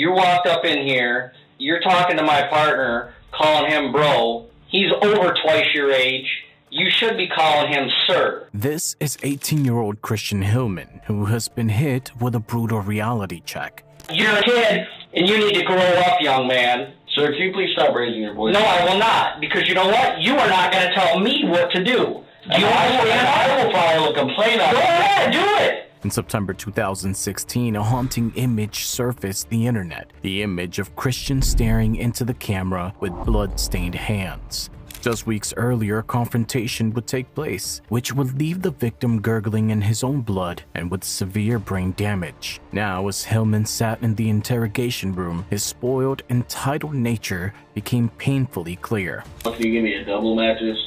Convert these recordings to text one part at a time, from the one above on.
You walked up in here, you're talking to my partner, calling him bro. He's over twice your age. You should be calling him sir. This is 18-year-old Christian Hillman, who has been hit with a brutal reality check. You're a kid, and you need to grow up, young man. Sir, can you please stop raising your voice? No, I will not, because you know what? You are not going to tell me what to do. Do you understand? I will file a complaint on you. Go ahead, do it. In September 2016, a haunting image surfaced the internet. The image of Christian staring into the camera with blood-stained hands. Just weeks earlier, a confrontation would take place, which would leave the victim gurgling in his own blood and with severe brain damage. Now, as Hillman sat in the interrogation room, his spoiled, entitled nature became painfully clear. Can you give me a double mattress?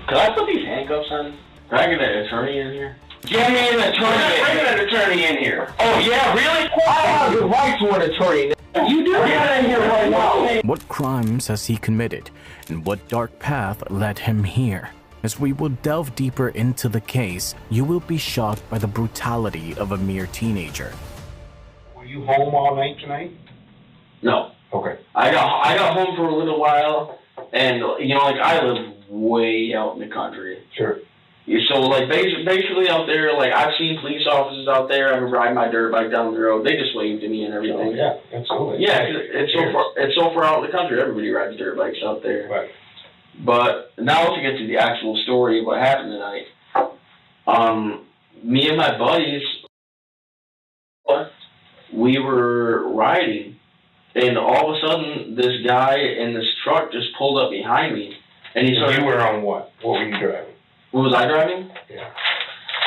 Could I put these handcuffs on? Can I get an attorney in here? Get me an attorney. Bring an attorney in here. Oh, yeah, really? I have the right to an attorney. You do get in here right now. What crimes has he committed, and what dark path led him here? As we will delve deeper into the case, you will be shocked by the brutality of a mere teenager. Were you home all night tonight? No. Okay. I got home for a little while, and you know, like I live way out in the country. Sure. So like basically out there, like I've seen police officers out there. I've been riding my dirt bike down the road. They just waved to me and everything. Oh, yeah, absolutely. Yeah, it's so far out in the country. Everybody rides dirt bikes out there. Right. But now to get to the actual story of what happened tonight, me and my buddies, we were riding, and all of a sudden this guy in this truck just pulled up behind me, and he started. You were on what? What were you driving? What was I driving? Yeah.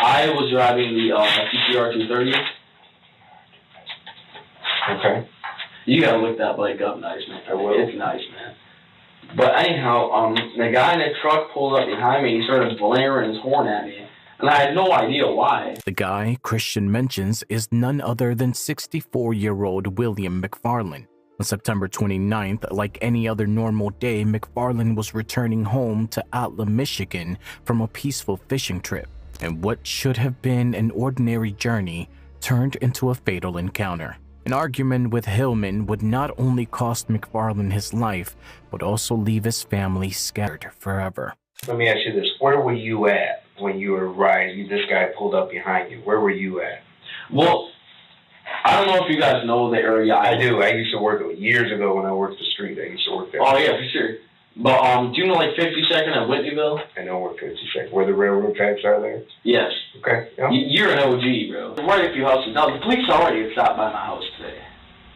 I was driving the CCR 230. Okay. You gotta look that bike up, nice man. I will. It's nice, man. But anyhow, the guy in the truck pulled up behind me. He started blaring his horn at me, and I had no idea why. The guy Christian mentions is none other than 64-year-old William McFarland. On September 29th, like any other normal day, McFarland was returning home to Atla, Michigan from a peaceful fishing trip, and what should have been an ordinary journey turned into a fatal encounter. An argument with Hillman would not only cost McFarland his life, but also leave his family scattered forever. Let me ask you this. Where were you at when you were riding? This guy pulled up behind you. Where were you at? Well, I don't know if you guys know the area. I do. I used to work years ago when I worked the street. I used to work there. Oh, yeah, for sure. But do you know like 52nd at Whitneyville? I know where 52nd. Where the railroad tracks are there? Yes. Okay. Yeah. You're an OG, bro. Right a few houses. Now, the police already have stopped by my house today.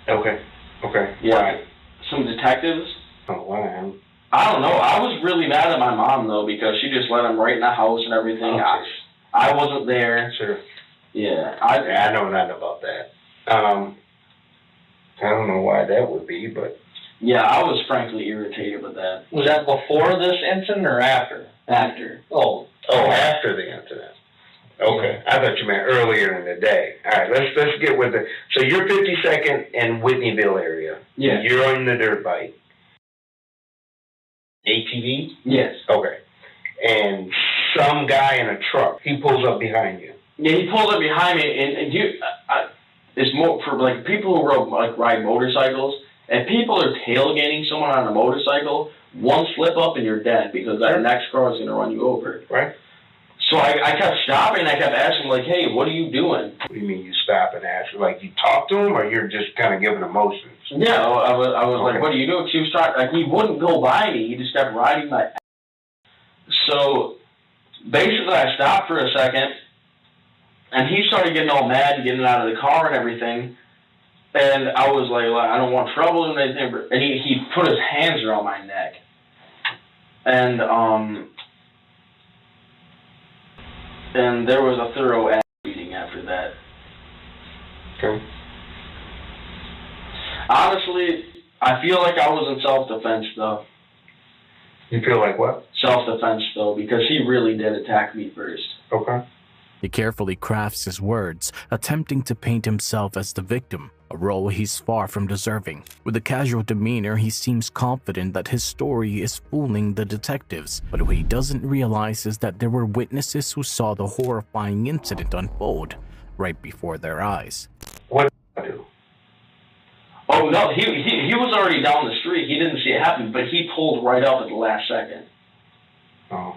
Okay. Okay. Yeah. Why? Some detectives. Oh, why? I don't know. I was really mad at my mom, though, because she just let them right in the house and everything. Oh, I wasn't there. Sure. Yeah. I know nothing about that. I don't know why that would be, but... Yeah, I was frankly irritated with that. Was that before this incident or after? After. Oh, after the incident. Okay. I thought you meant earlier in the day. All right, let's get with it. So you're 52nd and Whitneyville area. Yeah. You're on the dirt bike. ATV? Yes. Okay. And some guy in a truck, he pulls up behind you. Yeah, he pulled up behind me, and it's more for like people who ride motorcycles. If people are tailgating someone on a motorcycle, one slip up and you're dead because that next car is going to run you over. Right. So I kept stopping. I kept asking, like, hey, what are you doing? What do you mean you stop and ask? Like you talk to him, or you're just kind of giving emotions? Yeah, I was Okay. like, what do you do? He was trying, like, he wouldn't go by me. He just kept riding my ass. So basically, I stopped for a second, and he started getting all mad, getting out of the car and everything. And I was like, I don't want trouble and anything. And he put his hands around my neck. And there was a thorough ass beating after that. Okay. Honestly, I feel like I was in self-defense, though. You feel like what? Self-defense, though, because he really did attack me first. Okay. He carefully crafts his words, attempting to paint himself as the victim, a role he's far from deserving. With a casual demeanor, he seems confident that his story is fooling the detectives, but what he doesn't realize is that there were witnesses who saw the horrifying incident unfold right before their eyes. What did I do? Oh, no, he was already down the street. He didn't see it happen, but he pulled right up at the last second. Oh,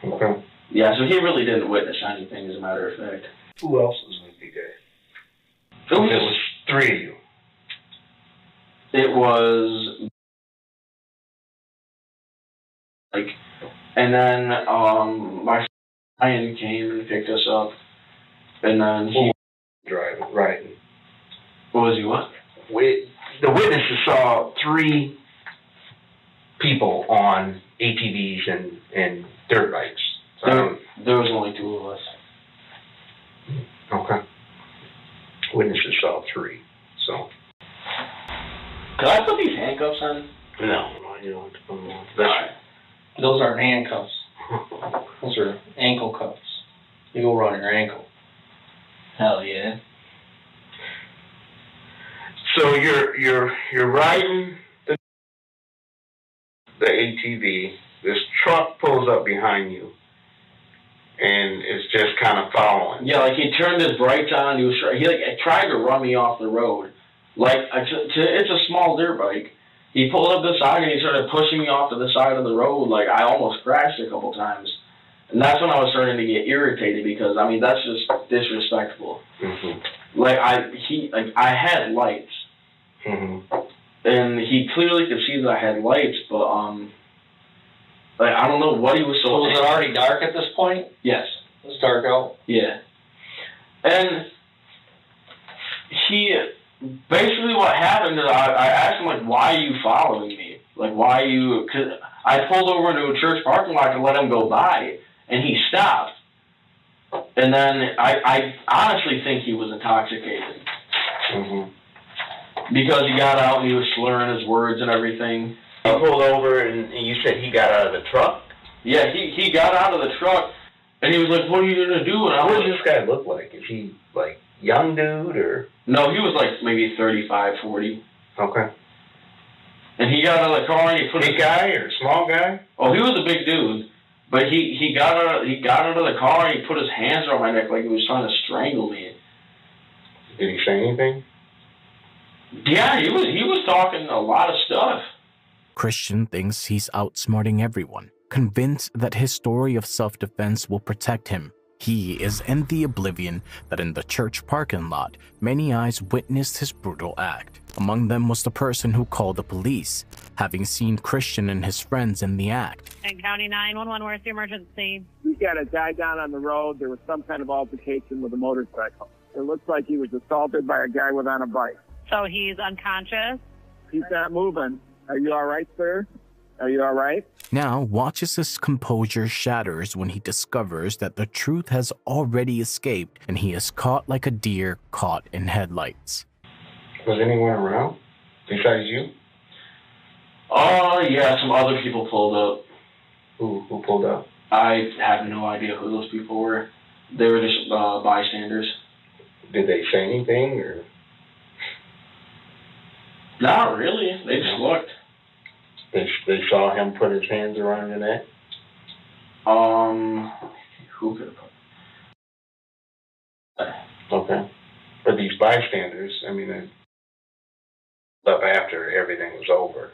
okay. Yeah, so he really didn't witness anything, as a matter of fact. Who else was with you guys? It was, It was 3 of you. It was like, and then my friend came and picked us up, and then he Driving, riding. what was he what? The witnesses saw 3 people on ATVs and dirt bikes. So There was only 2 of us. okay. Witnesses saw 3. So. Could I put these handcuffs on? No, you don't have to put them on. Alright. Those aren't handcuffs. Those are ankle cuffs. You go around your ankle. Hell yeah. So you're riding the ATV. This truck pulls up behind you, and it's just kind of following. Yeah, like he turned his brights on. He tried to run me off the road. Like it's a small dirt bike. He pulled up the side and he started pushing me off to the side of the road. Like I almost crashed a couple times, and that's when I was starting to get irritated because I mean that's just disrespectful. Mm-hmm. Like I had lights, Mm-hmm. and he clearly could see that I had lights, but like I don't know what he was so. So was it already dark at this point? Yes. It was dark out? Yeah. And he, basically what happened is I asked him, like, why are you following me? Like, why are you, cause I pulled over into a church parking lot to let him go by, and he stopped. And then I honestly think he was intoxicated. Mm-hmm. Because he got out and he was slurring his words and everything. He pulled over and you said he got out of the truck? Yeah, he got out of the truck and he was like, what are you going to do? And I What was, does this guy look like? Is he like young dude or? no, he was like maybe 35, 40. Okay. And he got out of the car and he put Big guy or small guy? Oh, he was a big dude. But he got out of the car and he put his hands around my neck like he was trying to strangle me. Did he say anything? Yeah, he was talking a lot of stuff. Christian thinks he's outsmarting everyone, convinced that his story of self-defense will protect him. He is in the oblivion that in the church parking lot, many eyes witnessed his brutal act. Among them was the person who called the police, having seen Christian and his friends in the act. And County 911, where's the emergency? We got a guy down on the road. There was some kind of altercation with a motorcycle. It looks like he was assaulted by a guy on a bike. So he's unconscious? He's not moving. Are you all right, sir? Are you all right? Now watches his composure shatters when he discovers that the truth has already escaped and he is caught like a deer caught in headlights. Was anyone around besides you? Oh, yeah, some other people pulled up. Who pulled up? I have no idea who those people were. They were just bystanders. Did they say anything or? Not really. They just looked. They saw him put his hands around your neck? Who could have put? Okay. But these bystanders, I mean, they up after everything was over.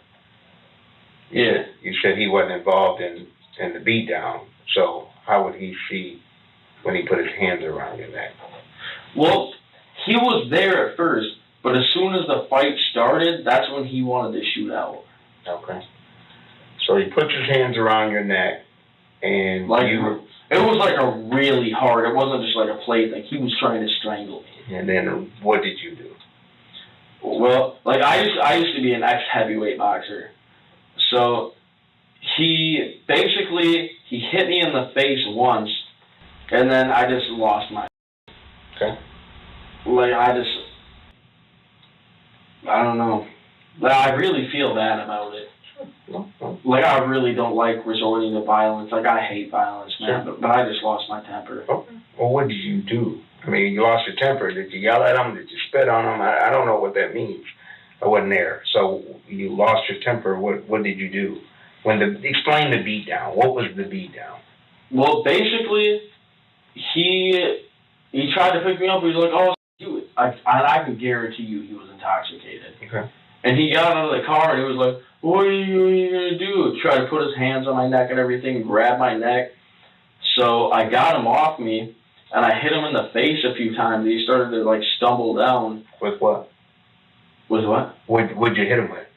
Yeah. You said he wasn't involved in the beatdown, so how would he see when he put his hands around your neck? Well, he was there at first, but as soon as the fight started, that's when he wanted to shoot out. Okay. So he puts his hands around your neck, and like it was like a really hard. It wasn't just like a play thing. He was trying to strangle me. And then what did you do? Well, like I used to be an ex-heavyweight boxer, so he hit me in the face once, and then I just lost my. Okay. Like I don't know. Like, I really feel bad about it. No. Like, I really don't like resorting to violence. Like, I hate violence, man. Sure. But I just lost my temper. Okay. Well, what did you do? I mean, you lost your temper. Did you yell at him? Did you spit on him? I don't know what that means. I wasn't there. So you lost your temper. What did you do? Explain the beatdown. What was the beatdown? Well, basically, he tried to pick me up. He was like, oh, I can guarantee you he was intoxicated. Okay. And he got out of the car and he was like, what are you going to do? Try to put his hands on my neck and everything, grab my neck. So I got him off me, and I hit him in the face a few times. He started to, like, stumble down. With what? With what? What'd you hit him with?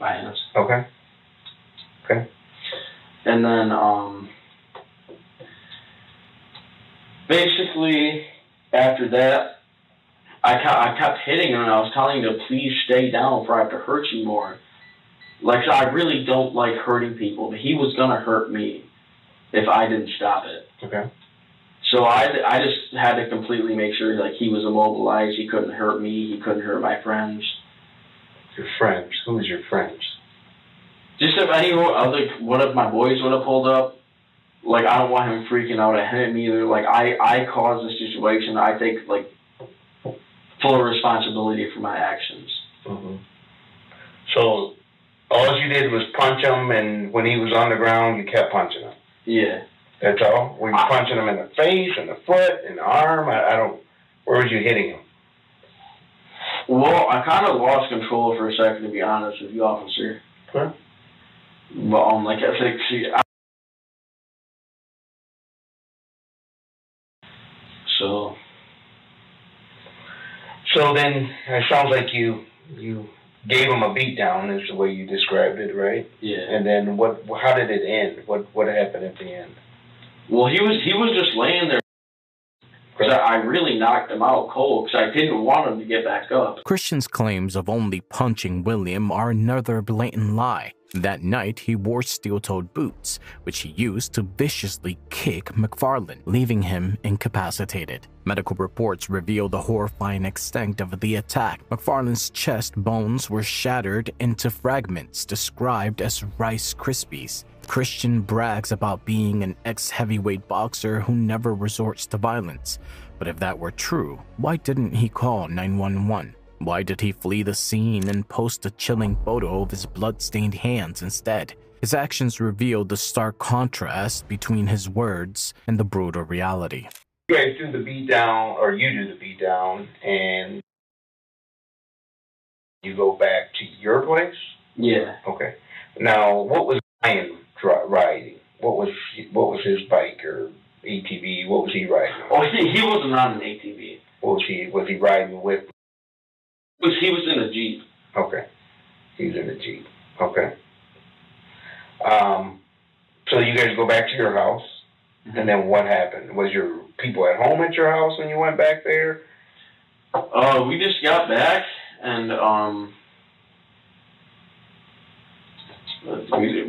My hands. Okay. Okay. And then, basically, after that, I kept hitting him, and I was telling him to please stay down before I have to hurt you more. Like, so I really don't like hurting people, but he was going to hurt me if I didn't stop it. Okay. So I just had to completely make sure, like, he was immobilized. He couldn't hurt me. He couldn't hurt my friends. Your friends? Who's your friends? Just if one of my boys would have pulled up, like, I don't want him freaking out at him either. Like, I caused the situation. I take, like, full responsibility for my actions. Mm-hmm. So all you did was punch him, and when he was on the ground, you kept punching him? Yeah. That's all? Were you punching him in the face, in the foot, in the arm? I don't... Where was you hitting him? Well, I kind of lost control for a second, to be honest with you, officer. Okay. But, like, I think, So then, it sounds like you gave him a beatdown, is the way you described it, right? Yeah. And then how did it end? What happened at the end? Well, he was just laying there. Because I really knocked him out cold because I didn't want him to get back up. Christian's claims of only punching William are another blatant lie. That night, he wore steel-toed boots, which he used to viciously kick McFarland, leaving him incapacitated. Medical reports reveal the horrifying extent of the attack. McFarland's chest bones were shattered into fragments described as Rice Krispies. Christian brags about being an ex-heavyweight boxer who never resorts to violence. But if that were true, why didn't he call 911? Why did he flee the scene and post a chilling photo of his blood-stained hands instead? His actions revealed the stark contrast between his words and the brutal reality. You guys do the beatdown, or you do the beatdown, and you go back to your place? Yeah. Okay. Now, what was Ryan riding? What was his bike or ATV? What was he riding? Oh, he wasn't on an ATV. What was he riding with? He was in a Jeep. Okay. He was in a Jeep. Okay. So you guys go back to your house, and then what happened? Was your people at home at your house when you went back there? We just got back, and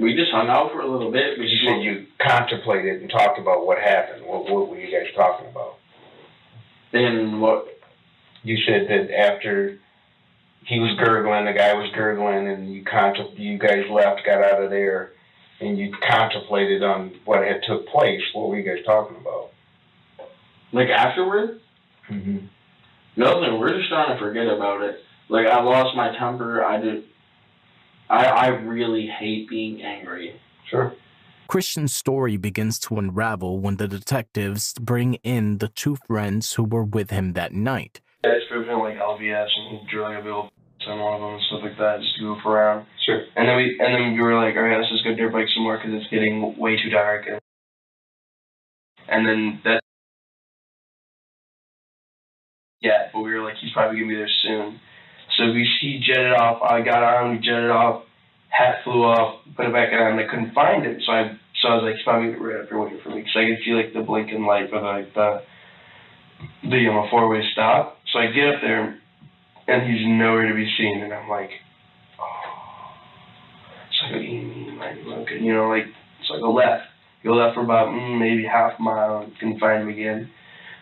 we just hung out for a little bit. You said you contemplated and talked about what happened. What were you guys talking about? Then what? You said that after he was gurgling, the guy was gurgling, and you guys left, got out of there, and you contemplated on what had took place. What were you guys talking about? Like afterward? Mm-hmm. Nothing. We're just trying to forget about it. Like, I lost my temper. I really hate being angry. Sure. Christian's story begins to unravel when the detectives bring in the two friends who were with him that night. I just drove in like LVS and he drew like a big old on one of them and stuff like that just to goof around. Sure. And then we were like, all right, let's just go dirt bike some more because it's getting way too dark. And then that. Yeah, but we were like, he's probably gonna be there soon. So he jetted off. I got on, we jetted off. Hat flew off, put it back on, and I couldn't find it. So I was like, he's probably right up here waiting for me because I could see like the blinking light for like the four-way stop. So I get up there, and he's nowhere to be seen. And I'm like, oh. So I go, you know, like, so I go left. Go left for about maybe half a mile and couldn't find him again.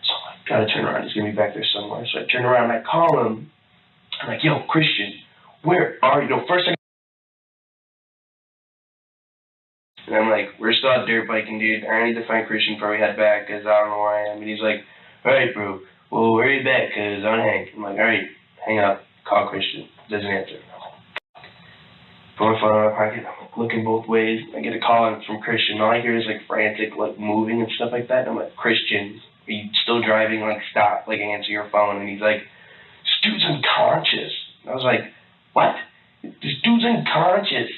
So I'm like, gotta turn around. He's gonna be back there somewhere. So I turn around and I call him. I'm like, yo, Christian, where are you? No, first I. And I'm like, we're still out dirt biking, dude. I need to find Christian before we head back because I don't know where I am. And he's like, all right, bro. Well, where are you back? Because I'm Hank. I'm like, all right, hang up. Call Christian. Doesn't answer. Put my phone in my pocket. I'm looking both ways. I get a call from Christian. All I hear is like frantic, like moving and stuff like that. And I'm like, Christian, are you still driving? Like, stop. Like, answer your phone. And he's like, this dude's unconscious. And I was like, what? dude's unconscious.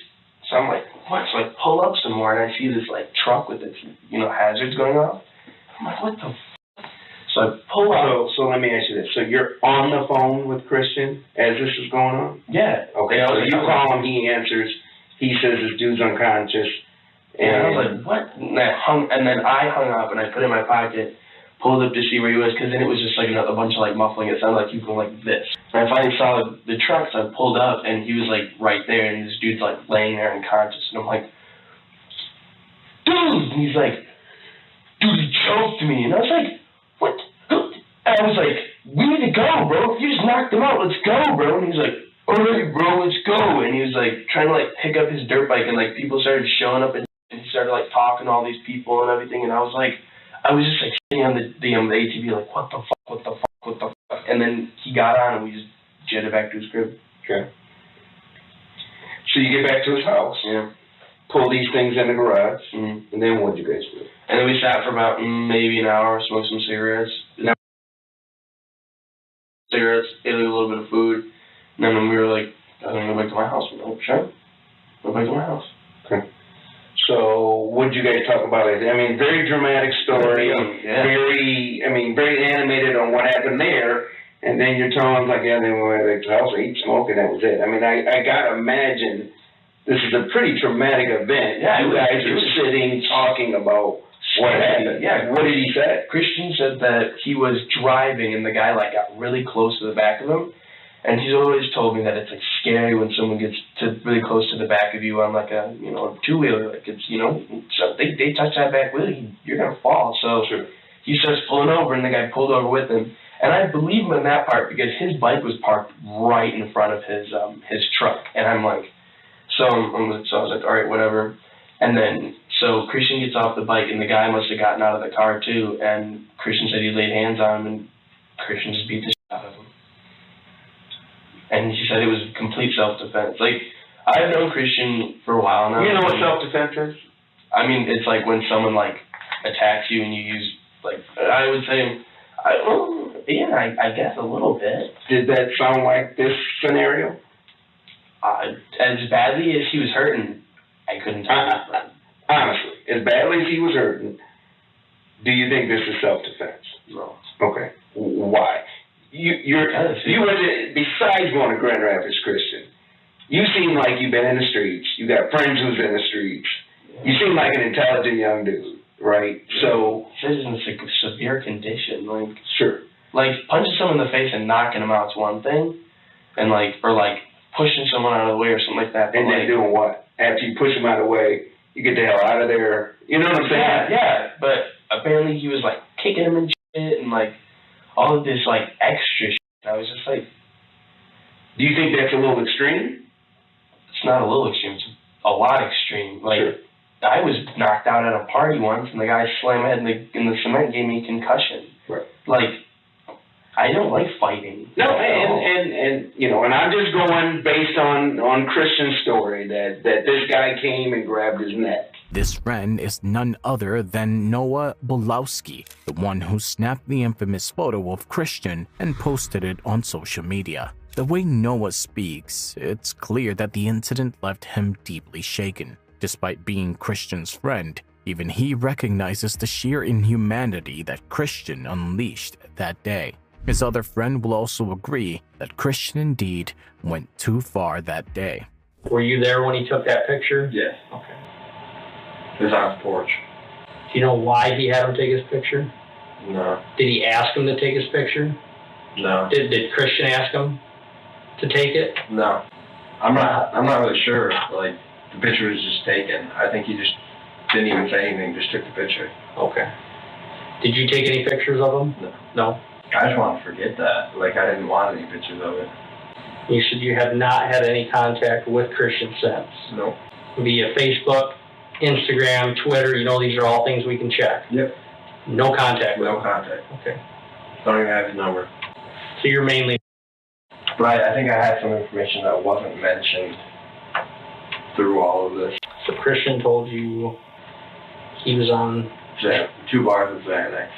So I'm like, what? So I pull up some more, and I see this, like, truck with its, hazards going off. I'm like, what the f***? So I pull up. So let me ask you this. So you're on the phone with Christian as this is going on? Yeah. Okay, so you call him, he answers, he says this dude's unconscious. And I was like, what? And then I hung up, and I put it in my pocket, pulled up to see where he was, because then it was just like a bunch of like muffling. It sounded like he was going like this. And I finally saw the truck, so I pulled up, and he was like right there, and this dude's like laying there unconscious. And I'm like, dude! And he's like, dude, he choked me. And I was like, what? And I was like, we need to go, bro. You just knocked him out. Let's go, bro. And he's like, all right, bro, let's go. And he was like trying to like pick up his dirt bike, and like people started showing up, and he started like talking to all these people and everything. And I was just like sitting on the ATV like, what the fuck? And then he got on, and we just jetted back to his crib. Okay. So you get back to his house. Yeah. Pull these things in the garage. Mm-hmm. And then what'd you guys do? And then we sat for about maybe an hour, smoked some cigarettes. Ate a little bit of food. And then we were like, I'm going to go back to my house. We're like, sure. Go back to my house. Okay. So what'd you guys talk about? I mean, very dramatic story. Yeah. Very animated on what happened there. And then you're telling like, yeah, they went to the house, ate, smoked, and that was it. I mean, I gotta imagine this is a pretty traumatic event. Yeah, you guys are sitting talking about what happened. Yeah. What did he say? Christian said that he was driving, and the guy like got really close to the back of him. And he's always told me that it's like scary when someone gets to really close to the back of you on like a two-wheeler. Like it's so they touch that back wheel, you're gonna fall. So sure. He starts pulling over, and the guy pulled over with him. And I believe him in that part because his bike was parked right in front of his truck. And I'm like, so I was like, all right, whatever. And then so Christian gets off the bike, and the guy must have gotten out of the car too. And Christian said he laid hands on him, and Christian just beat the shit out of him. And he said it was complete self-defense. Like, I've known Christian for a while now. You know what self-defense is? I mean, it's like when someone, like, attacks you and you use, like, I would say, I guess a little bit. Did that sound like this scenario? As badly as he was hurting, I couldn't tell you. Honestly, as badly as he was hurting, do you think this is self-defense? No. Okay. Why? Besides going to Grand Rapids Christian, you seem like you've been in the streets. You got friends who's in the streets. You seem like an intelligent young dude, right? So this is in a severe condition. Like, sure. Like punching someone in the face and knocking them out is one thing, and or pushing someone out of the way or something like that. And then doing what? After you push them out of the way, you get the hell out of there. You know what I'm saying? Yeah. But apparently he was like kicking him and shit and like all of this like extra shit. I was just like, do you think that's a little extreme? It's not a little extreme. It's a lot extreme. Like, sure. I was knocked out at a party once, and the guy slammed my head in the cement, gave me a concussion. Right. Like, I don't like fighting. No, and I'm just going based on Christian's story that this guy came and grabbed his neck. This friend is none other than Noah Bolowski, the one who snapped the infamous photo of Christian and posted it on social media. The way Noah speaks, it's clear that the incident left him deeply shaken. Despite being Christian's friend, even he recognizes the sheer inhumanity that Christian unleashed that day. His other friend will also agree that Christian indeed went too far that day. Were you there when he took that picture? Yes. Okay. It was on his porch. Do you know why he had him take his picture? No. Did he ask him to take his picture? No. Did Christian ask him to take it? No. I'm not really sure. Like, the picture was just taken. I think he just didn't even say anything, just took the picture. Okay. Did you take any pictures of him? No. No? I just want to forget that. Like, I didn't want any pictures of it. You said you have not had any contact with Christian since? No. Via Facebook, Instagram, Twitter, these are all things we can check? Yep. No contact with him? No contact. Okay. Don't even have his number. So you're mainly... But I think I had some information that wasn't mentioned through all of this. So Christian told you he was on... 2 bars of Xanax.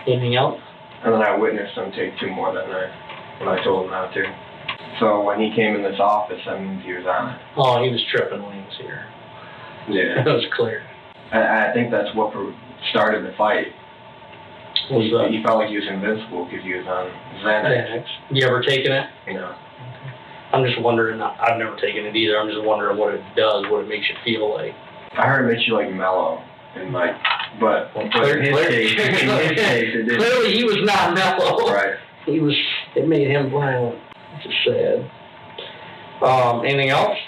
Anything else? And then I witnessed him take 2 more that night when I told him not to. So when he came in this office, that means he was on it. Oh, he was tripping when he was here. Yeah. That was clear. I think that's what started the fight. He felt like he was invincible because he was on Xanax. You ever taken it? No. I'm just wondering, I've never taken it either. I'm just wondering what it does, what it makes you feel like. I heard it makes you like mellow. And like, but in his case, it didn't. Clearly he was not mellow. Right. It made him violent. Which is sad. Anything else?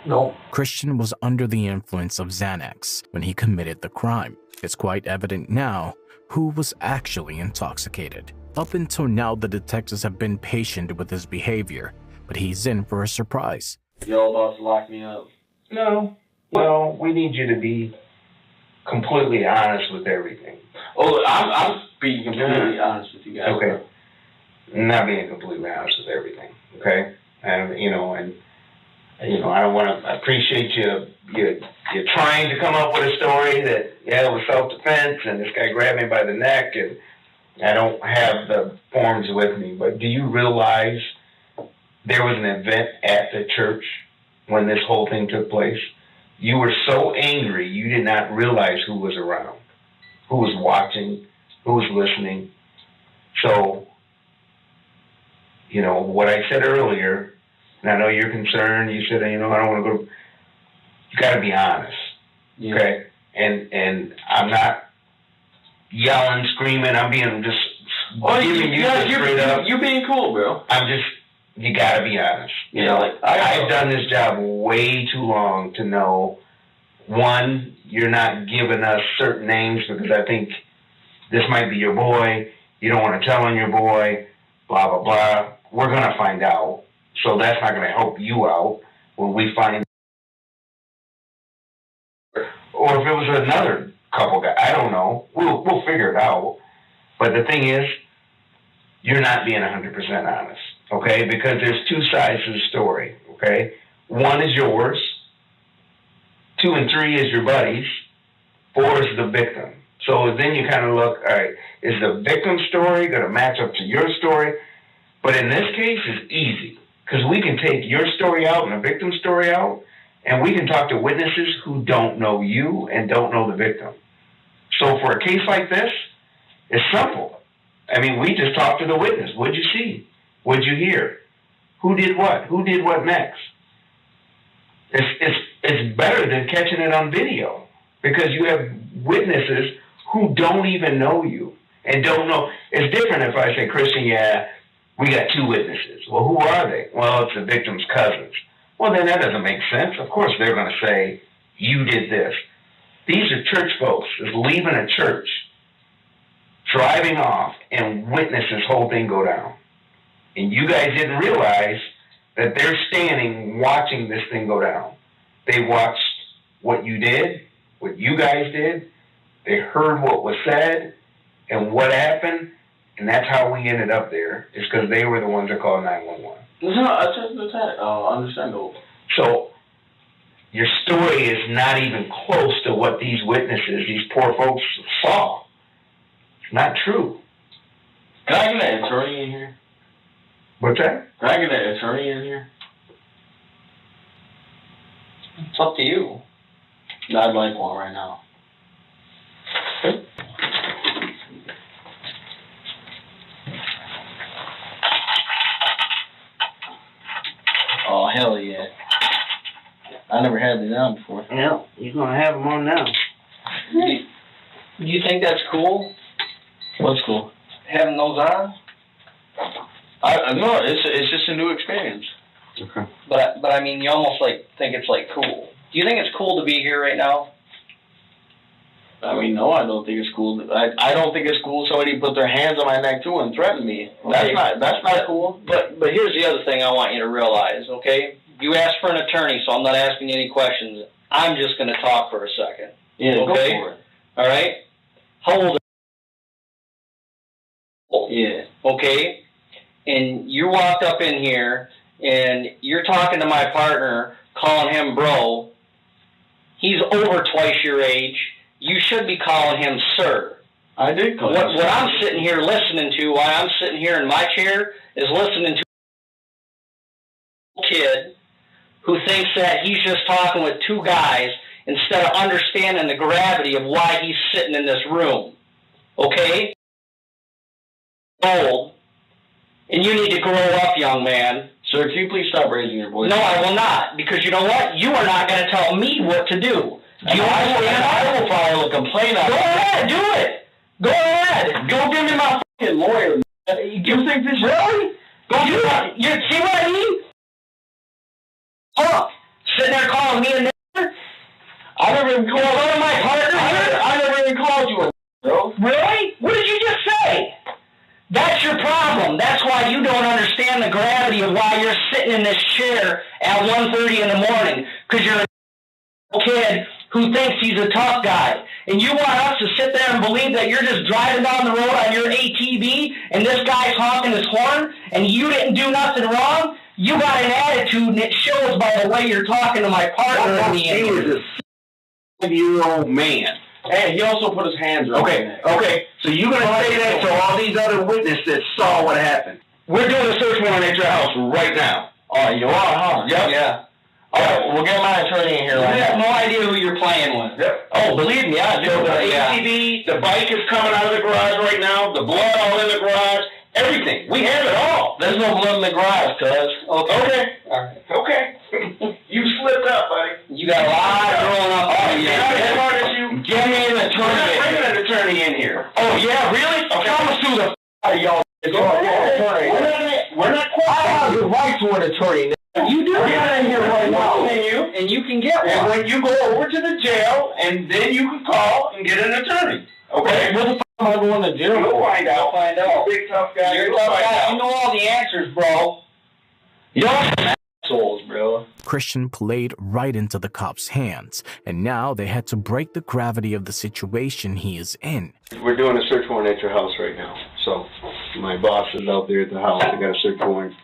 No. Christian was under the influence of Xanax when he committed the crime. It's quite evident now who was actually intoxicated. Up until now, the detectives have been patient with his behavior, but he's in for a surprise. Y'all about to lock me up? No. Well, we need you to be completely honest with everything. Oh, I'm being completely honest with you guys. Okay. Not being completely honest with everything. Okay. And I don't want to appreciate you're trying to come up with a story that, it was self-defense and this guy grabbed me by the neck and I don't have the forms with me, but do you realize there was an event at the church when this whole thing took place? You were so angry you did not realize who was around, who was watching, who was listening. So, what I said earlier, and I know you're concerned, you said, I don't want to go, you got to be honest, okay? And I'm not yelling, screaming, I'm being just giving you straight up. You're being cool, bro. You got to be honest. I've done this job way too long to know, one, you're not giving us certain names because I think this might be your boy, you don't want to tell on your boy, blah, blah, blah. We're going to find out. So that's not going to help you out when we find, or if it was another couple guys, I don't know. We'll figure it out. But the thing is, you're not being 100% honest, okay? Because there's two sides to the story, okay? One is yours, 2 and 3 is your buddies, 4 is the victim. So then you kind of look, all right, is the victim story going to match up to your story? But in this case, it's easy because we can take your story out and the victim story out, and we can talk to witnesses who don't know you and don't know the victim. So for a case like this, it's simple. I mean, we just talked to the witness. What'd you see? What'd you hear? Who did what? Who did what next? It's better than catching it on video because you have witnesses who don't even know you and don't know. It's different if I say, Christian, we got 2 witnesses. Well, who are they? Well, it's the victim's cousins. Well, then that doesn't make sense. Of course, they're going to say, you did this. These are church folks just leaving a church, driving off, and witness this whole thing go down. And you guys didn't realize that they're standing watching this thing go down. They watched what you did, what you guys did. They heard what was said and what happened, and that's how we ended up there. It's because they were the ones that called 911. No, understandable. So your story is not even close to what these witnesses, these poor folks, saw. It's not true. Can I get an attorney in here? What's that? Can I get an attorney in here? It's up to you. I'd like one right now. Oh, hell yeah. I never had it on before. Yeah, you're going to have them on now. Do you think that's cool? What's cool? Having those on? No, it's just a new experience. Okay. But I mean, you almost think it's cool. Do you think it's cool to be here right now? I mean, no, I don't think it's cool. I don't think it's cool somebody put their hands on my neck too and threaten me. Okay. That's not cool. But here's the other thing I want you to realize, okay? You asked for an attorney, so I'm not asking you any questions. I'm just going to talk for a second. Yeah, okay? Go for it. All right? How old are you? Yeah. Okay? And you walked up in here, and you're talking to my partner, calling him bro. He's over twice your age. You should be calling him sir. I did call him. What I'm sitting here listening to, while I'm sitting here in my chair, is listening to kid who thinks that he's just talking with two guys instead of understanding the gravity of why he's sitting in this room. Okay? Old. And you need to grow up, young man. Sir, can you please stop raising your voice? No, I will not, because you know what? You are not going to tell me what to do. Do you understand? I will file a complaint on Go ahead, do it. Go ahead. Go give me my fucking lawyer. You think this really? You see what I mean? Look, sitting there calling me a nigger? I never even called one of my partners. I never even called you a bro. Really? What did you just say? That's your problem. That's why you don't understand the gravity of why you're sitting in this chair at 1:30 in the morning. Because you're a kid who thinks he's a tough guy. And you want us to sit there and believe that you're just driving down the road on your ATV and this guy's honking his horn and you didn't do nothing wrong? You got an attitude and it shows by the way you're talking to my partner in the He end. was a 6-year-old man. And he also put his hands around me. Okay. So you're going to say that to all these other witnesses that saw what happened? We're doing a search warrant at your house right now. Oh, you are, huh? Yep. Yeah. All right, we'll get my attorney in here You right have now. no idea who you're playing with. Yep. Oh, believe me, I do. So the Yeah. ATV, the bike is coming out of the garage right now, the blood all in the garage, everything. We have it all. There's no blood in the garage, cuz. Okay. All right. Okay. You slipped up, buddy. You got a lot growing up. Oh, yeah. As smart as you. Give me an We're not attorney. bringing an attorney in here. Oh, yeah, really? Okay. Come and sue the out of y'all. We're not I have the right to an attorney. You do Get in here right now. and you can get And one. when you go over to the jail, and then you can call and get an attorney. Okay? What the f*** am I going to jail You'll for? find out. Find out. Big tough guy. You're a You'll tough find guy. out. You know all the answers, bro. Y'all some assholes, bro. Christian played right into the cops' hands, and now they had to break the gravity of the situation he is in. We're doing a search warrant at your house right now. So my boss is out there at the house. I got a search warrant.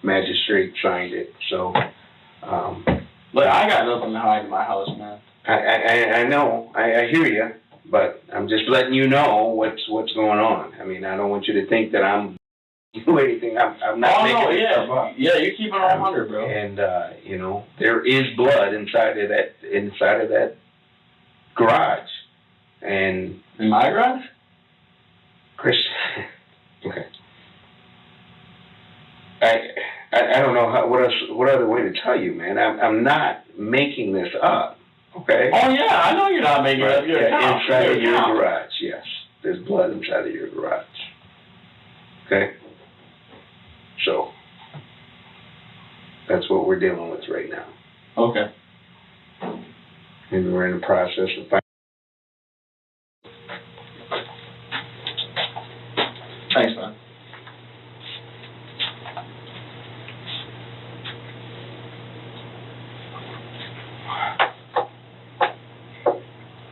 Magistrate signed it. So Look, I got nothing to hide in my house, man. I know. I hear you. But I'm just letting you know what's going on. I mean, I don't want you to think that I'm doing anything. I'm not making this stuff up. Yeah, you're keeping it 100, bro. And you know, there is blood inside of that garage. And In my garage? Chris, okay. I don't know what other way to tell you, man. I'm not making this up. Okay. Oh yeah, I know you're not making it up. You're Yeah, inside of your account. garage, yes. There's blood inside of your garage. Okay? So, that's what we're dealing with right now. Okay. And we're in the process of finding. Thanks, man.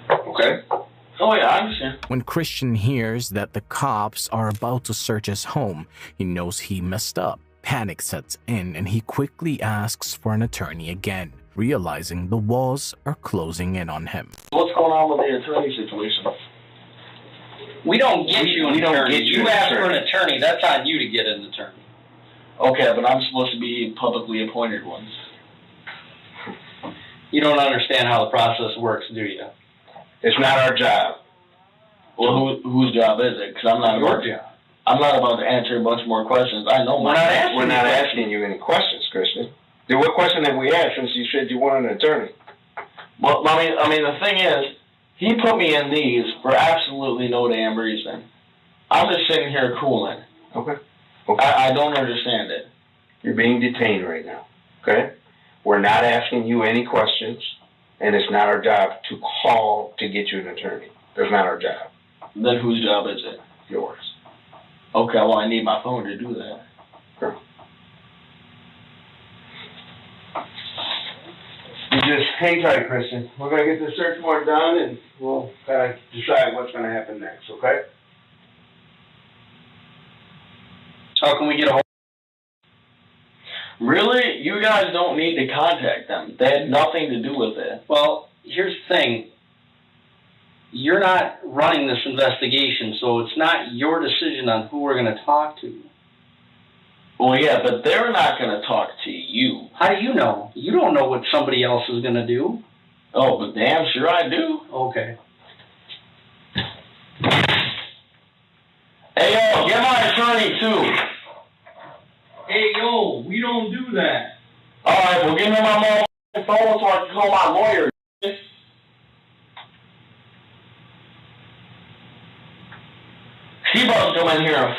Okay? Oh yeah, I understand. When Christian hears that the cops are about to search his home, he knows he messed up. Panic sets in and he quickly asks for an attorney again, realizing the walls are closing in on him. What's going on with the attorney situation? We don't get you an we don't attorney. get you You an ask for attorney. an attorney. That's on you to get an attorney. Okay, but I'm supposed to be publicly appointed ones. You don't understand how the process works, do you? It's not our job. Well, whose job is it? Because I'm not Your job. I'm not about to answer a bunch more questions. I know my. We're not asking you any questions, Christian. Then what question have we asked since you said you want an attorney? Well, I mean, the thing is, he put me in these for absolutely no damn reason. I'm just sitting here cooling. Okay. I don't understand it. You're being detained right now. Okay? We're not asking you any questions, and it's not our job to call to get you an attorney. That's not our job. Then whose job is it? Yours. Okay, well, I need my phone to do that. Sure. You just hang tight, Christian. We're going to get the search warrant done, and we'll decide what's going to happen next, okay? How can we get a hold? Really? You guys don't need to contact them. They had nothing to do with it. Well, here's the thing. You're not running this investigation, so it's not your decision on who we're going to talk to. Well, yeah, but they're not going to talk to you. How do you know? You don't know what somebody else is going to do. Oh, but damn sure I do. Okay. Hey, yo, get my attorney, too. Hey, yo, we don't do that. All right, well, give me my phone so I can call my lawyer. He about to come in here and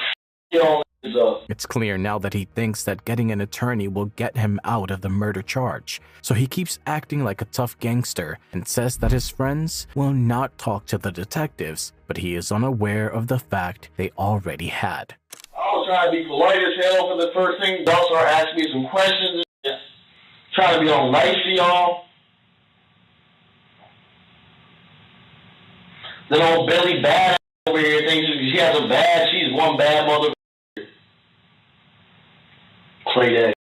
kill his up. It's clear now that he thinks that getting an attorney will get him out of the murder charge, so he keeps acting like a tough gangster and says that his friends will not talk to the detectives, but he is unaware of the fact they already had. I was trying to be polite as hell for the first thing. Y'all start asking me some questions. Trying to be all nice to y'all. Then old Billy Bad over here thinks she has a bad, she's one bad mother. Play that.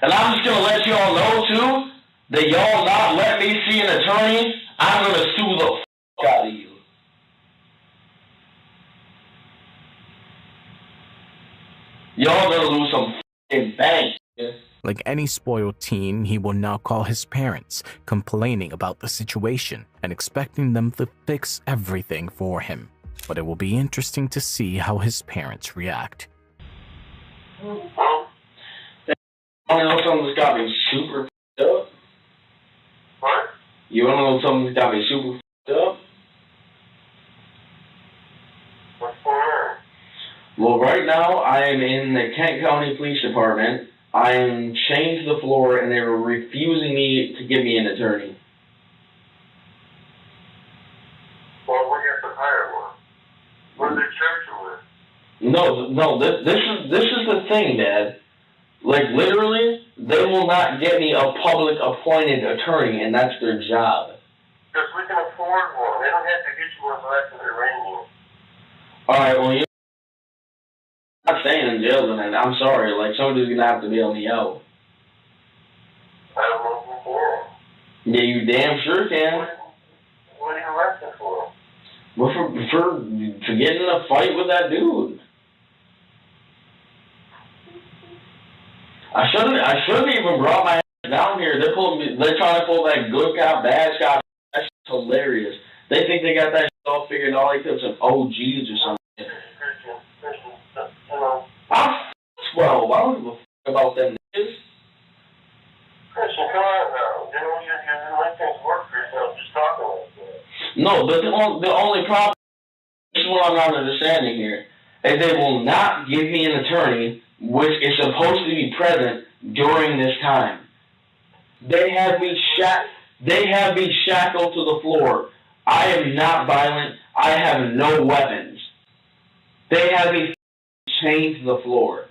And I'm just going to let y'all know, too, that y'all not let me see an attorney, I'm going to sue the fuck out of you. Y'all going to lose some fucking bank. Like any spoiled teen, he will now call his parents, complaining about the situation and expecting them to fix everything for him. But it will be interesting to see how his parents react. You want to know something that's got me super f***ed up? What? You want to know something that's got me super f***ed up? What's going on? Well, right now, I am in the Kent County Police Department. I am chained to the floor, and they were refusing me to give me an attorney. Well, we have to hire one. What do they charge you with? No, this is the thing, Dad. Like, literally, they will not get me a public appointed attorney, and that's their job. Because we can afford one. They don't have to get you one until after they're raining. Alright, well, I'm not staying in jail tonight. I'm sorry. Like, somebody's going to have to bail me out. I don't know if you can. Yeah, you damn sure can. What are you arrested for? Well, for getting in a fight with that dude. I shouldn't even brought my ass down here. They're trying to pull that good cop, bad cop. That's hilarious. They think they got that shit all figured out like they're some OGs or something. I'm 12. I don't give a f*** about them niggas. Christian, come on now. You know, you're letting things work for yourself. Just talking like that. No, but the only problem, this is what I'm not understanding here, is they will not give me an attorney which is supposed to be present during this time. They have me shackled to the floor. I am not violent. I have no weapons. They have me chained to the floor.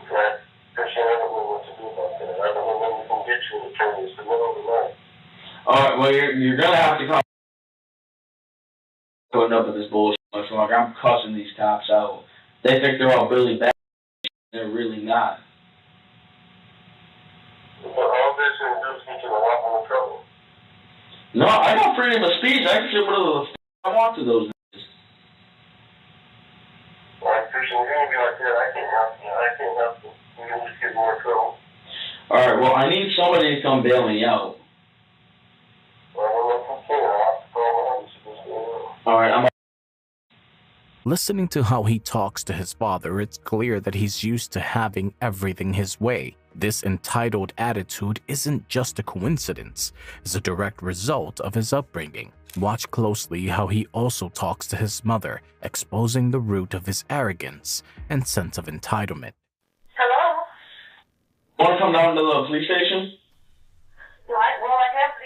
Okay. Christian, I don't know what to do about that. I don't know when we can get you an attorney. It's the middle of the night. Alright, well, you're going to have to come putting up with this bullshit much longer. I'm cussing these cops out. They think they're all Billy Bad. They're really not. But all this and do get you a lot more trouble. No, I got freedom of speech. I can say whatever the f*** I want to those niggas. Well, Christian, you're going to be like that. I can't help you. I can't help you. You're going to just get more trouble. Alright, well, I need somebody to come bail me out. Well, if you can, I'll have to call my Alright, I'm Listening to how he talks to his father, it's clear that he's used to having everything his way. This entitled attitude isn't just a coincidence, it's a direct result of his upbringing. Watch closely how he also talks to his mother, exposing the root of his arrogance and sense of entitlement. Hello? Want to come down to the police station? Well, I have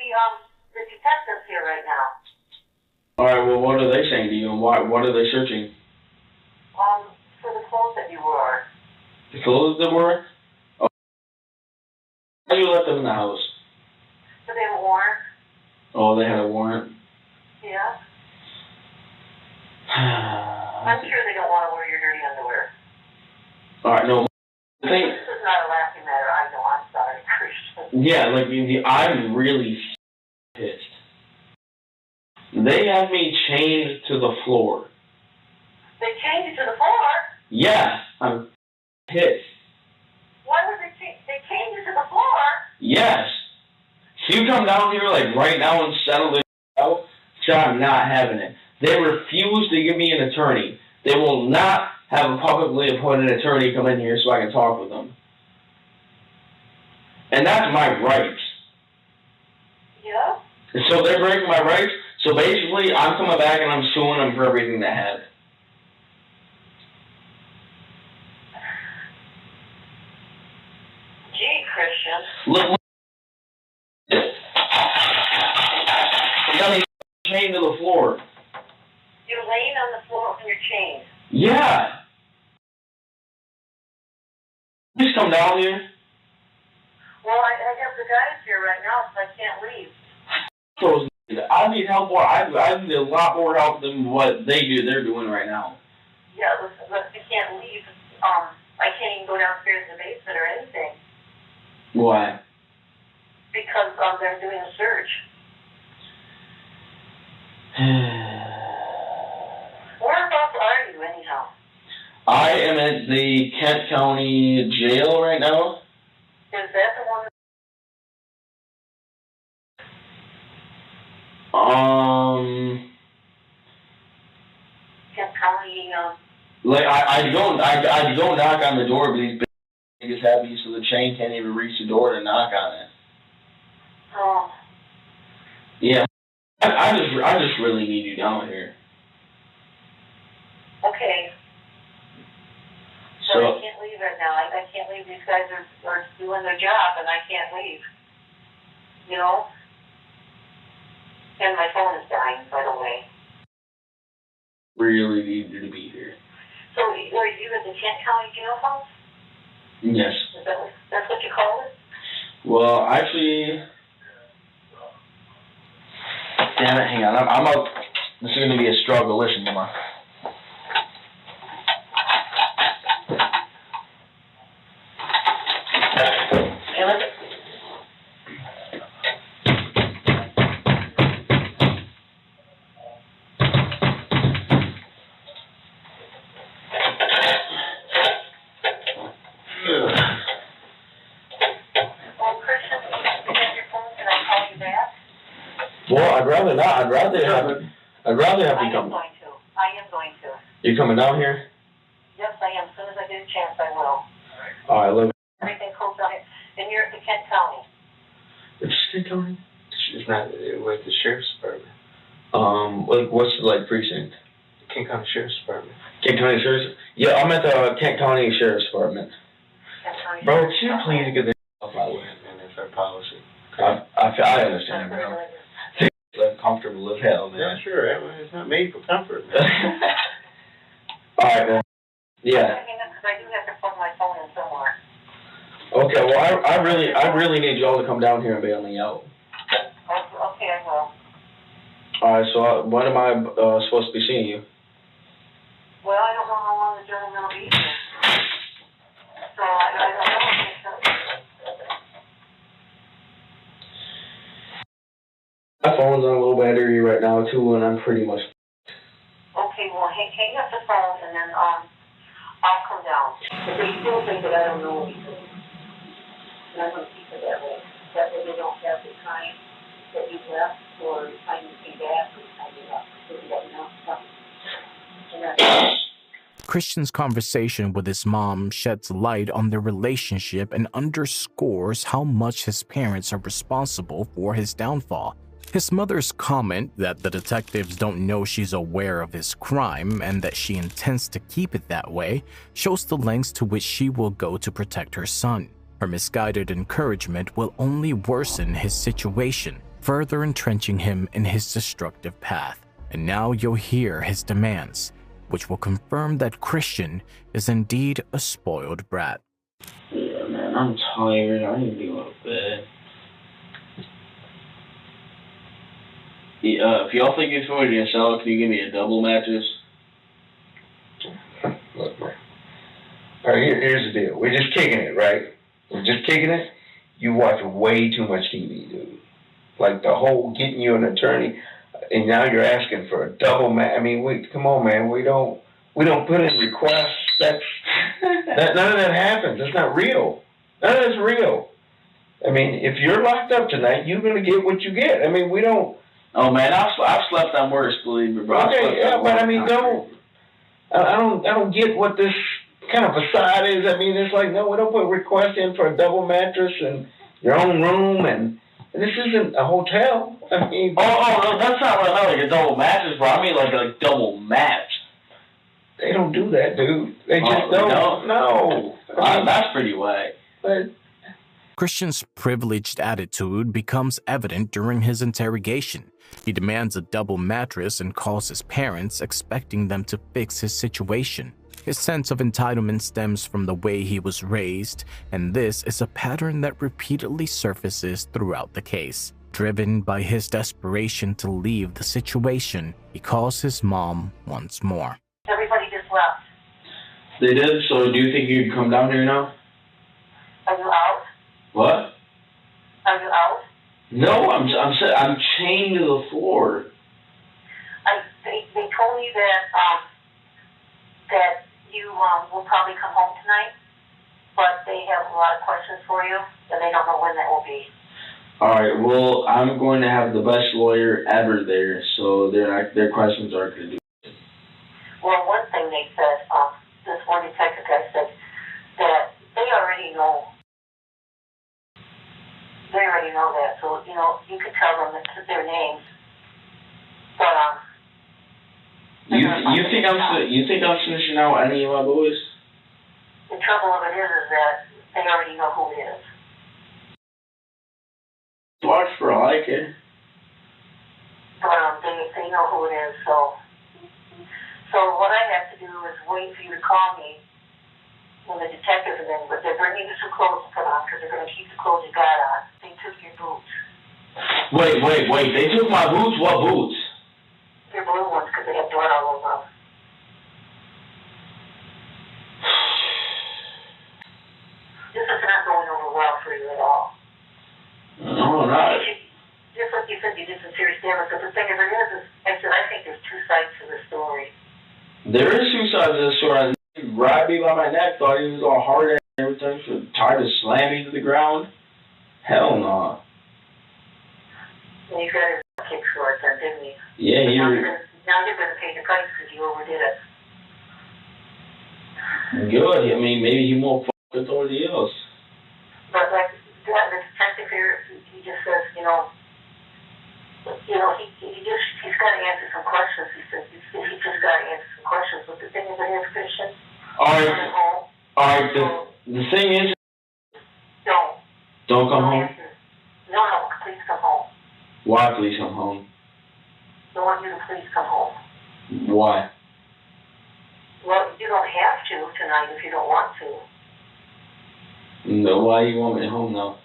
the detectives here right now. Alright, well, what are they saying to you, and what are they searching? For the clothes that you wore. The clothes that were? Oh. How you left them in the house? So they have a warrant? Oh, they had a warrant? Yeah. I'm sure they don't want to wear your dirty underwear. All right, no. I think, This is not a laughing matter. I know. I'm sorry, Christian. yeah, like, I'm really pissed. They have me chained to the floor. They chained you to the floor? Yeah, I'm pissed. Why would they chained you to the floor? Yes. So you come down here, like, right now and settle this out? So I'm not having it. They refuse to give me an attorney. They will not have a publicly appointed attorney come in here so I can talk with them. And that's my rights. Yeah? So they're breaking my rights. So basically, I'm coming back and I'm suing them for everything they had. Gee, Christian. Look. They got me chained to the floor. You're laying on the floor when you're chained. Yeah. Just come down here. Well, I have the guys here right now, so I can't leave. So I need help more. I need a lot more help than what they're doing right now. Yeah, listen, I can't leave. I can't even go downstairs in the basement or anything. Why? Because they're doing a search. Whereabouts are you, anyhow? I am at the Kent County Jail right now. Is that the one? Kent County, Like I'd go knock on the door, but these bitches have me so the chain can't even reach the door to knock on it. Oh. Yeah, I just really need you down here. Okay. So I can't leave right now. I can't leave. These guys are doing their job, and I can't leave. You know? And my phone is dying, by the way. Really need you to be here. So are you at the Kent County Jail House? Yes. That's what you call it? Well, actually, damn it, hang on. I'm up. This is going to be a struggle. Listen, come on. Well, I'd rather not. I'd rather have you come. I am going to. You coming down here? Yes, I am. As soon as I get a chance, I will. All right, look. Everything comes down here. And you're at the Kent County. It's Kent County? It's not with the sheriff's department. Like what's the precinct? Kent County Sheriff's Department. Kent County Sheriff's? Yeah, I'm at the Kent County Sheriff's Department. Bro, can you please get this off my way? And it's our policy. I understand, bro. Live comfortable as hell, man. Yeah, sure. It's not made for comfort, man. All right, man. Yeah. Because I do have to plug my phone in somewhere. Okay, well, I really need y'all to come down here and bail me out. Okay, I will. All right, so when am I supposed to be seeing you? Well, I don't know how long the gentleman will be here. So I don't know. My phone's on a low battery right now, too, and I'm pretty much... Okay, well, hang up the phone, and then I'll come down. If they still think that I don't know what he's doing, and I'm going to keep it that way. That way they don't have the time that you left, or the time you came back, or the time you left. So you don't know something. And that's... Christian's conversation with his mom sheds light on their relationship and underscores how much his parents are responsible for his downfall. His mother's comment that the detectives don't know she's aware of his crime and that she intends to keep it that way shows the lengths to which she will go to protect her son. Her misguided encouragement will only worsen his situation, further entrenching him in his destructive path. And now you'll hear his demands, which will confirm that Christian is indeed a spoiled brat. Yeah, man, I'm tired. I need to go to bed. If y'all think it's going to sell, can you give me a double mattress? Look, man. All right, here's the deal. We're just kicking it, right? We're just kicking it. You watch way too much TV, dude. Like the whole getting you an attorney, and now you're asking for a double I mean, come on, man. We don't put in requests. That none of that happens. It's not real. None of that's real. I mean, if you're locked up tonight, you're gonna get what you get. I mean, we don't. Oh man, I've slept on worse, believe me, bro. Okay, yeah, but I mean, I don't get what this kind of facade is. I mean, it's like, no, we don't put requests in for a double mattress and your own room, and this isn't a hotel. I mean, oh, that's not what I meant, like a double mattress, bro. I mean like a double mat. They don't do that, dude. They just don't. No. I mean, that's pretty whack. But Christian's privileged attitude becomes evident during his interrogation. He demands a double mattress and calls his parents, expecting them to fix his situation. His sense of entitlement stems from the way he was raised, and this is a pattern that repeatedly surfaces throughout the case. Driven by his desperation to leave the situation, he calls his mom once more. Everybody just left. They did? So do you think you can come down here now? Are you out? What? Are you out? No, I'm chained to the floor. They told me that you will probably come home tonight, but they have a lot of questions for you, and they don't know when that will be. All right. Well, I'm going to have the best lawyer ever there, so their questions aren't going to do it. Well, one thing they said, this one detective guy said that they already know. They already know that, so you could tell them their names. But you think I'm snitching out any of my boys? The trouble of it is that they already know who it is. Watch for I like it. But they know who it is, so what I have to do is wait for you to call me when the detectives are in, but they're bringing you some clothes to put on because they're going to keep the clothes you got on. They took your boots. Wait. They took my boots? What boots? Your blue ones because they have blood all over them. This is not going over well for you at all. No, not. Just like you said, you did some serious damage, but the thing of it is I think there's two sides to the story. There is two sides to the story. He grabbed me by my neck, thought he was all hard and everything, so tried to slam me to the ground. Hell no. And you got his kick short then, didn't you? Yeah, now you're going to pay the price because you overdid it. Good. I mean, maybe he won't fuck with somebody else. But like the detective here, he just says, he's got to answer some questions. He says he's just got to answer some questions. But the thing is, it is Christian. All right. The thing is, don't come home. No, please come home. Why please come home? I want you to please come home. Why? Well, you don't have to tonight if you don't want to. No, why you want me home now?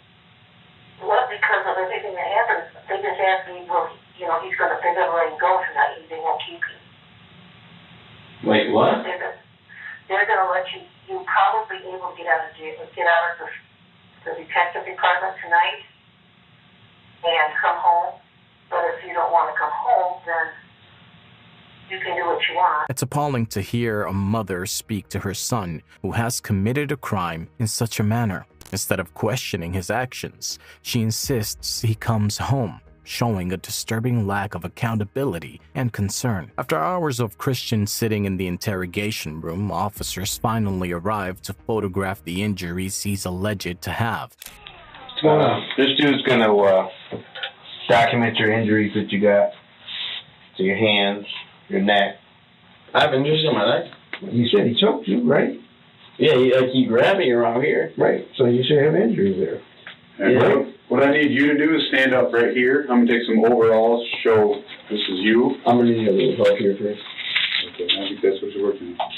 Well, because of everything that happened. They just asked me, they're going to let him go tonight. They won't keep him. Wait, what? They're going to let you probably able to get out of the detective department tonight and come home. But if you don't want to come home, then you can do what you want. It's appalling to hear a mother speak to her son who has committed a crime in such a manner. Instead of questioning his actions, she insists he comes home, showing a disturbing lack of accountability and concern. After hours of Christian sitting in the interrogation room, officers finally arrive to photograph the injuries he's alleged to have. This dude's gonna document your injuries that you got to your hands, your neck. I have injuries in my neck. You said he choked you, right? Yeah, he grabbed me around here. Right, so you should have injuries there. And Yeah. what I need you to do is stand up right here. I'm going to take some overalls, show this is you. I'm going to need a little help here first. Okay, I think that's what you're working on.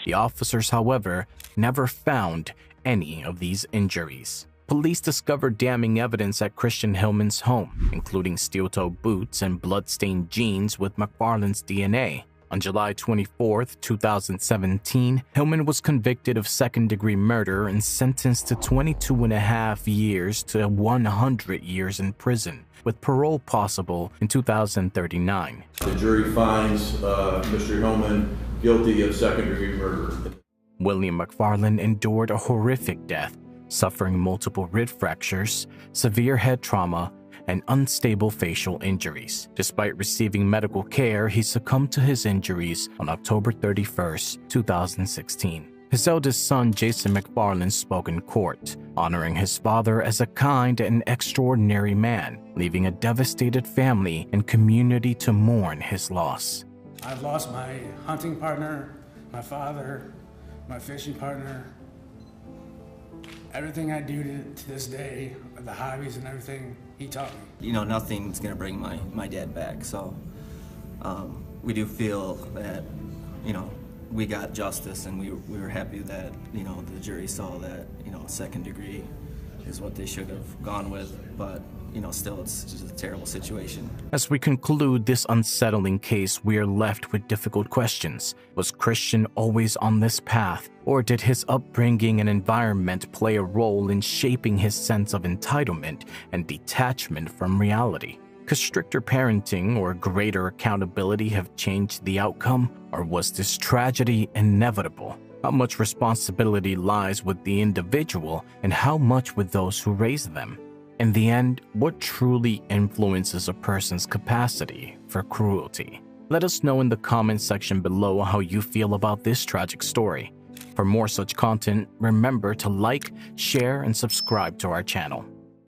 The officers, however, never found any of these injuries. Police discovered damning evidence at Christian Hillman's home, including steel-toe boots and blood-stained jeans with McFarland's DNA. On July 24, 2017, Hillman was convicted of second-degree murder and sentenced to 22.5 years to 100 years in prison, with parole possible in 2039. The jury finds Mr. Hillman guilty of second-degree murder. William McFarland endured a horrific death, suffering multiple rib fractures, severe head trauma, and unstable facial injuries. Despite receiving medical care, he succumbed to his injuries on October 31, 2016. His eldest son, Jason McFarland, spoke in court, honoring his father as a kind and extraordinary man, leaving a devastated family and community to mourn his loss. I've lost my hunting partner, my father, my fishing partner. Everything I do to this day, the hobbies and everything, he taught me. You know, nothing's gonna bring my dad back, so we do feel that, you know, we got justice, and we were happy that, you know, the jury saw that, you know, second degree is what they should have gone with, but, you know, still it's just a terrible situation. As we conclude this unsettling case, we are left with difficult questions. Was Christian always on this path, or did his upbringing and environment play a role in shaping his sense of entitlement and detachment from reality? Could stricter parenting or greater accountability have changed the outcome, or was this tragedy inevitable? How much responsibility lies with the individual, and how much with those who raise them? In the end, what truly influences a person's capacity for cruelty? Let us know in the comments section below how you feel about this tragic story. For more such content, remember to like, share, and subscribe to our channel.